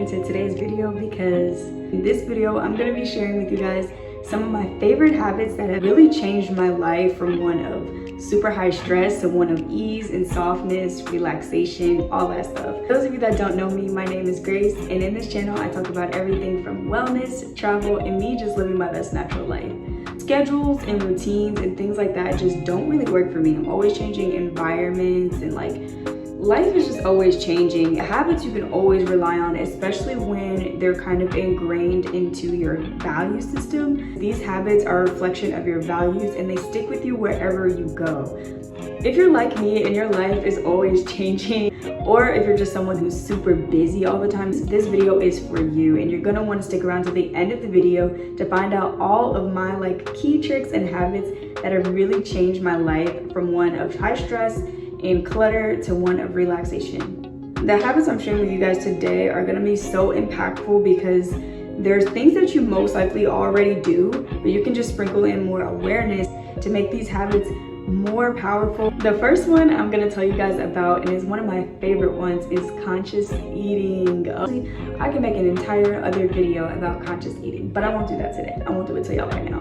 into today's video because in this video I'm going to be sharing with you guys some of my favorite habits that have really changed my life from one of super high stress to one of ease and softness, relaxation, all that stuff. For those of you that don't know me, my name is Grace, and in this channel I talk about everything from wellness, travel, and me just living my best natural life. Schedules and routines and things like that just don't really work for me. I'm always changing environments and life is just always changing. Habits you can always rely on, especially when they're kind of ingrained into your value system. These habits are a reflection of your values and they stick with you wherever you go. If you're like me and your life is always changing, or if you're just someone who's super busy all the time, this video is for you, and you're gonna want to stick around to the end of the video to find out all of my key tricks and habits that have really changed my life from one of high stress and clutter to one of relaxation. The habits I'm sharing with you guys today are gonna be so impactful because there's things that you most likely already do, but you can just sprinkle in more awareness to make these habits more powerful. The first one I'm gonna tell you guys about, and is one of my favorite ones, is conscious eating. I can make an entire other video about conscious eating, but I won't do that today. I won't do it to y'all right now.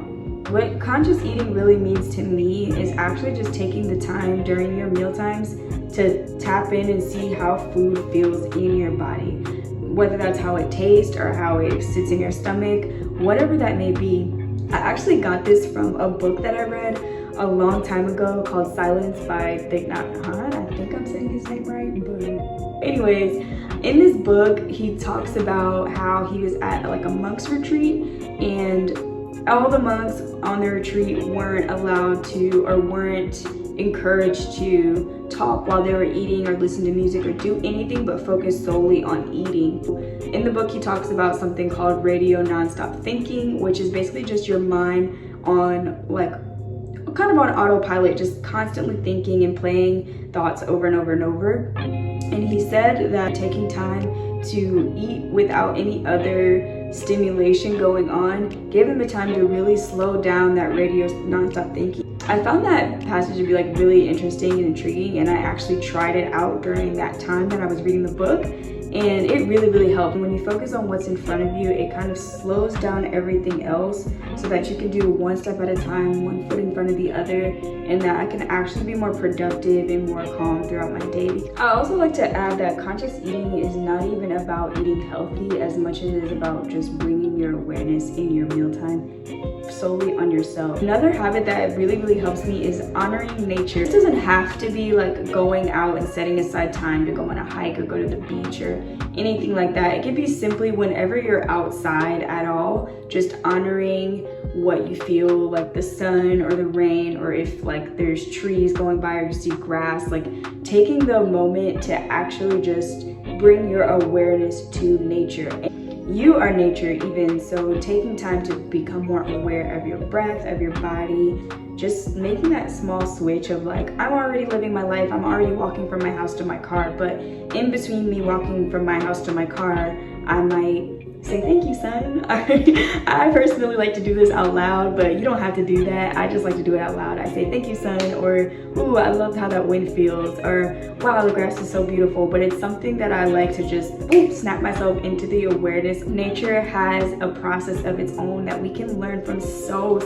What conscious eating really means to me is actually just taking the time during your meal times to tap in and see how food feels in your body. Whether that's how it tastes or how it sits in your stomach, whatever that may be. I actually got this from a book that I read a long time ago called Silence by Thich Nhat Hanh. I think I'm saying his name right, but anyways, in this book he talks about how he was at a monk's retreat, and all the monks on the retreat weren't allowed to, or weren't encouraged to talk while they were eating or listen to music or do anything but focus solely on eating. In the book he talks about something called radio nonstop thinking, which is basically just your mind on kind of on autopilot, just constantly thinking and playing thoughts over and over and over. And he said that taking time to eat without any other stimulation going on gave him the time to really slow down that radio nonstop thinking. I found that passage to be really interesting and intriguing, and I actually tried it out during that time that I was reading the book, and it really helped. When you focus on what's in front of you, it kind of slows down everything else so that you can do one step at a time, one foot in front of the other, and that I can actually be more productive and more calm throughout my day. I also like to add that conscious eating is not even about eating healthy as much as it is about just bringing your awareness in your mealtime solely on yourself. Another habit that really helps me is honoring nature. This doesn't have to be going out and setting aside time to go on a hike or go to the beach or anything like that. It can be simply whenever you're outside at all, just honoring what you feel, the sun or the rain, or if there's trees going by or you see grass, taking the moment to actually just bring your awareness to nature. You are nature even, so taking time to become more aware of your breath, of your body, just making that small switch of I'm already living my life, I'm already walking from my house to my car, but in between me walking from my house to my car, I might say thank you, sun. I personally like to do this out loud, but you don't have to do that. I just like to do it out loud. I say thank you, sun, or ooh, I love how that wind feels, or wow, the grass is so beautiful. But it's something that I like to just snap myself into the awareness. Nature has a process of its own that we can learn from so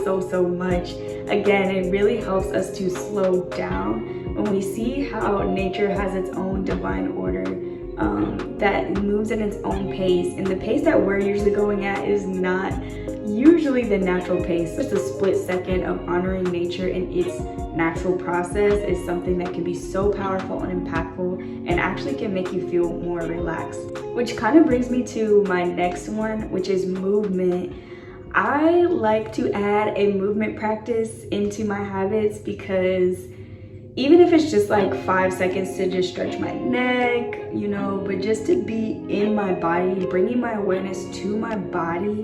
much. Again, it really helps us to slow down when we see how nature has its own divine order that moves at its own pace, and the pace that we're usually going at is not usually the natural pace. Just a split second of honoring nature in its natural process is something that can be so powerful and impactful, and actually can make you feel more relaxed. Which kind of brings me to my next one, which is movement. I like to add a movement practice into my habits because even if it's just 5 seconds to just stretch my neck, but just to be in my body, bringing my awareness to my body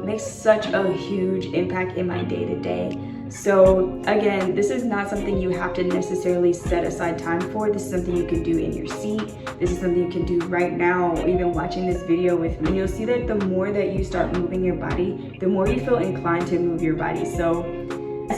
makes such a huge impact in my day-to-day. So again, this is not something you have to necessarily set aside time for. This is something you can do in your seat. This is something you can do right now, even watching this video with me. You'll see that the more that you start moving your body, the more you feel inclined to move your body. So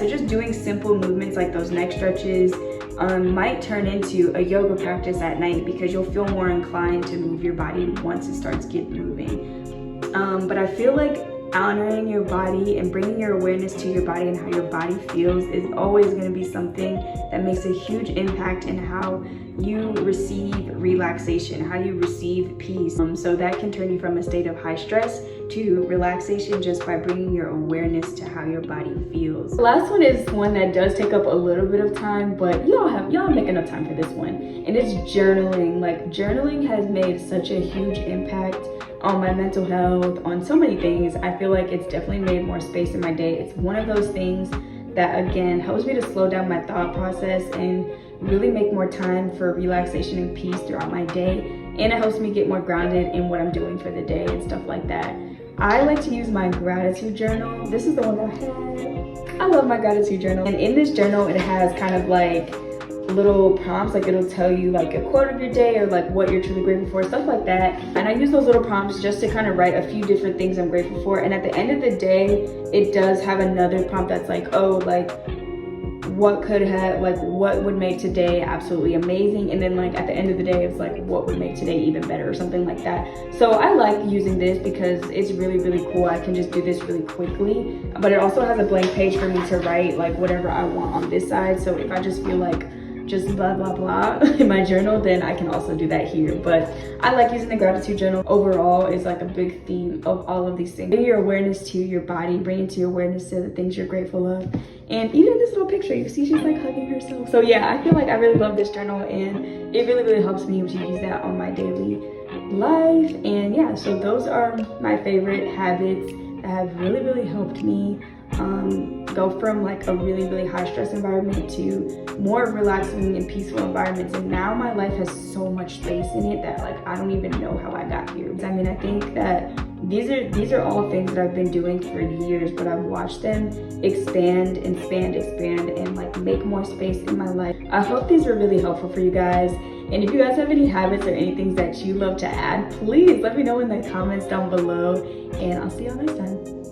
just doing simple movements like those neck stretches, might turn into a yoga practice at night, because you'll feel more inclined to move your body once it starts moving. But I feel like honoring your body and bringing your awareness to your body and how your body feels is always going to be something that makes a huge impact in how you receive relaxation, how you receive peace. So that can turn you from a state of high stress to relaxation just by bringing your awareness to how your body feels. The last one is one that does take up a little bit of time, but y'all make enough time for this one, and it's journaling. Like, journaling has made such a huge impact on my mental health, on so many things. I feel like it's definitely made more space in my day. It's one of those things that, again, helps me to slow down my thought process and really make more time for relaxation and peace throughout my day. And it helps me get more grounded in what I'm doing for the day and stuff like that. I like to use my gratitude journal. This is the one that I have. I love my gratitude journal. And in this journal, it has kind of like little prompts, like it'll tell you like a quote of your day or like what you're truly grateful for, stuff like that. And I use those little prompts just to kind of write a few different things I'm grateful for. And at the end of the day, it does have another prompt that's like, oh, like what would make today absolutely amazing. And then like at the end of the day, it's like what would make today even better or something like that. So I like using this because it's really, really cool. I can just do this really quickly, but it also has a blank page for me to write like whatever I want on this side. So if I just feel like just blah blah blah in my journal, then I can also do that here. But I like using the gratitude journal. Overall, is like a big theme of all of these things. Bring your awareness to your body, bring into your awareness to the things you're grateful of. And even this little picture, you see she's like hugging herself. So yeah, I feel like I really love this journal, and it really, really helps me to use that on my daily life. And yeah, so those are my favorite habits that have really, really helped me go from like a really, really high stress environment to more relaxing and peaceful environments. And now my life has so much space in it that like I don't even know how I got here. I mean, I think that these are all things that I've been doing for years, but I've watched them expand and like make more space in my life. I hope these were really helpful for you guys. And if you guys have any habits or anything that you love to add, please let me know in the comments down below, and I'll see y'all next time.